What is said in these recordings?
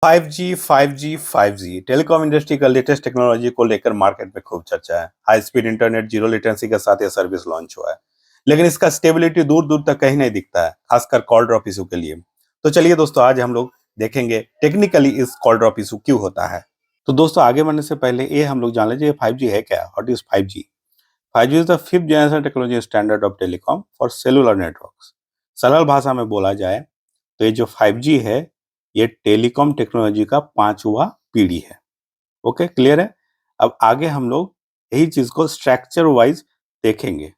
5G 5G 5G telecom industry का latest technology को लेकर मार्केट में खूब चर्चा है। High speed internet, zero latency के साथ यह सर्विस लॉन्च हुआ है, लेकिन इसका स्टेबिलिटी दूर दूर तक कहीं नहीं दिखता है, खासकर कॉल ड्रॉप इशू के लिए। तो चलिए दोस्तों, आज हम लोग देखेंगे टेक्निकली इस कॉल ड्रॉप इशू क्यों होता है। तो दोस्तों, आगे बढ़ने से पहले ये हम लोग जान लीजिए 5G है क्या। What is 5G? 5G is the fifth generation technology standard of telecom for cellular networks. सरल भाषा में बोला जाए तो ये जो 5G है, ये टेलीकॉम टेक्नोलॉजी का पांचवा पीढ़ी है। ओके, क्लियर है। अब आगे हम लोग यही चीज को स्ट्रक्चर वाइज देखेंगे।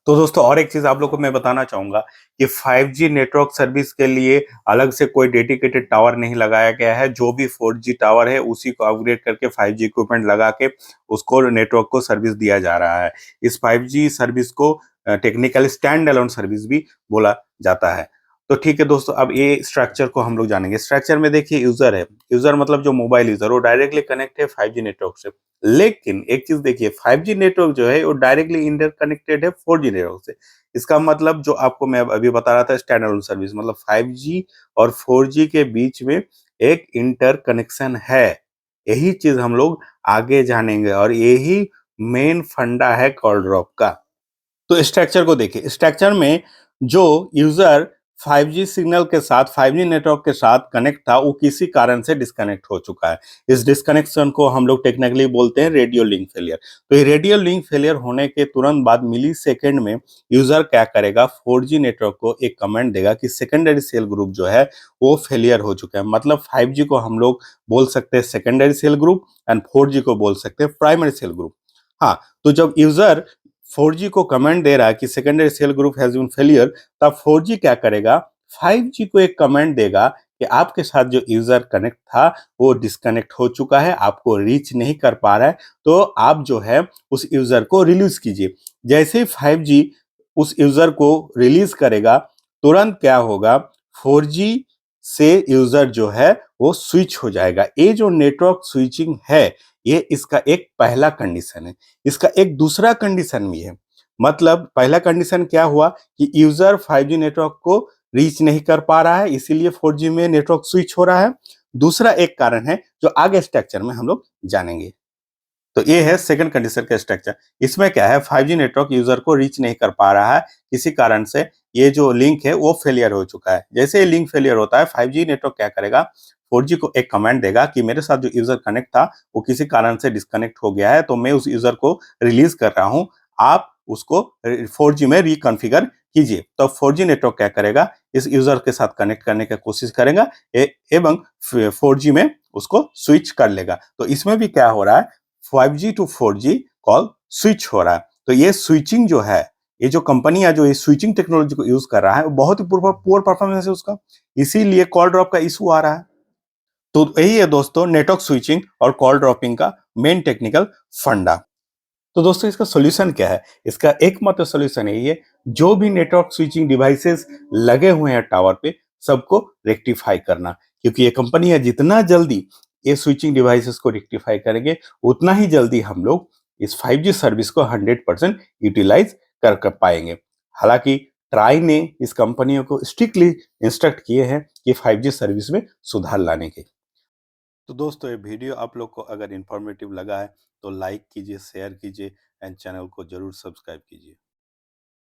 तो दोस्तों, और एक चीज आप लोग को मैं बताना चाहूंगा कि 5G नेटवर्क सर्विस के लिए अलग से कोई डेडिकेटेड टावर नहीं लगाया गया है। जो भी 4G टावर है उसी को अपग्रेड करके 5G इक्विपमेंट लगा के उसको नेटवर्क को सर्विस दिया जा रहा है। इस 5G सर्विस को टेक्निकल स्टैंड अलोन सर्विस भी बोला जाता है। तो ठीक है दोस्तों, अब ये स्ट्रक्चर को हम लोग जानेंगे। स्ट्रक्चर में देखिए, यूजर है। यूजर मतलब जो मोबाइल यूजर, वो डायरेक्टली कनेक्ट है 5G नेटवर्क से। लेकिन एक चीज देखिए, 5G नेटवर्क जो है वो डायरेक्टली इंटरकनेक्टेड है 4G नेटवर्क से। इसका मतलब जो आपको मैं अभी बता रहा था स्टैंड अलोन सर्विस, मतलब 5G और 4G के बीच में एक इंटर कनेक्शन है। यही चीज हम लोग आगे जानेंगे और यही मेन फंडा है कॉल ड्रॉप का। तो स्ट्रक्चर को देखिए। स्ट्रक्चर में जो यूजर 5G सिग्नल के साथ 5G नेटवर्क के साथ कनेक्ट था, वो किसी कारण से डिस्कनेक्ट हो चुका है। इस डिस्कनेक्शन को हम लोग टेक्निकली बोलते हैं रेडियो लिंक फेलियर। तो ये रेडियो लिंक फेलियर होने के तुरंत बाद मिली सेकेंड में यूजर क्या करेगा, 4G नेटवर्क को एक कमेंट देगा कि सेकेंडरी सेल ग्रुप जो है वो फेलियर हो चुका है। मतलब 5G को हम लोग बोल सकते हैं secondary cell group and 4G को बोल सकते हैं प्राइमरी सेल ग्रुप। हाँ, तो जब यूजर 4G को कमेंट दे रहा है कि secondary cell group has been failure, तब 4G क्या करेगा, 5G को एक कमेंट देगा कि आपके साथ जो यूजर कनेक्ट था वो डिस्कनेक्ट हो चुका है, आपको रीच नहीं कर पा रहा है, तो आप जो है उस यूजर को रिलीज कीजिए। जैसे ही 5G उस यूजर को रिलीज करेगा, तुरंत क्या होगा, 4G से यूजर जो है वो स्विच हो जाएगा। ये जो नेटवर्क स्विचिंग है, ये इसका एक पहला कंडीशन है। इसका एक दूसरा कंडीशन भी है। मतलब पहला कंडीशन क्या हुआ कि यूजर 5G नेटवर्क को रीच नहीं कर पा रहा है, इसीलिए 4G में नेटवर्क स्विच हो रहा है। दूसरा एक कारण है जो आगे स्ट्रक्चर में हम लोग जानेंगे। तो ये है सेकंड कंडीशन का स्ट्रक्चर। इसमें क्या है, 5G नेटवर्क यूजर को रीच नहीं कर पा रहा है, किसी कारण से ये जो लिंक है वो फेलियर हो चुका है। जैसे ये लिंक फेलियर होता है, 5G नेटवर्क क्या करेगा, 4G को एक कमांड देगा कि मेरे साथ जो यूजर कनेक्ट था वो किसी कारण से डिस्कनेक्ट हो गया है, तो मैं उस यूजर को रिलीज कर रहा हूं, आप उसको 4G में रिकॉन्फ़िगर कीजिए। तो 4G नेटवर्क क्या करेगा, इस यूजर के साथ कनेक्ट करने की कोशिश करेगा एवं 4G में उसको स्विच कर लेगा। तो इसमें भी क्या हो रहा है, 5G to 4G call switch हो रहा है। तो ये स्विचिंग जो है, ये जो कंपनियां जो ये स्विचिंग टेक्नोलॉजी को यूज कर रहा है, वो बहुत ही पुअर परफॉर्मेंस है उसका, इसीलिए कॉल ड्रॉप का इशू आ रहा है। तो यही है दोस्तों नेटवर्क स्विचिंग और कॉल ड्रॉपिंग का मेन टेक्निकल फंडा। तो दोस्तों, इसका सॉल्यूशन क्या है? इसका एकमात्र सॉल्यूशन यही है, जो भी नेटवर्क स्विचिंग डिवाइसेस लगे हुए हैं टावर पे, सबको रेक्टिफाई करना। क्योंकि ये कंपनी है, जितना जल्दी ये स्विचिंग डिवाइसेस को रेक्टिफाई करेंगे, उतना ही जल्दी हम लोग इस 5G सर्विस को 100% यूटिलाइज कर पाएंगे। हालांकि ट्राई ने इस कंपनियों को स्ट्रिक्टली इंस्ट्रक्ट किए हैं कि 5G सर्विस में सुधार लाने के। तो दोस्तों, ये वीडियो आप लोग को अगर इन्फॉर्मेटिव लगा है तो लाइक कीजिए, शेयर कीजिए एंड चैनल को जरूर सब्सक्राइब कीजिए।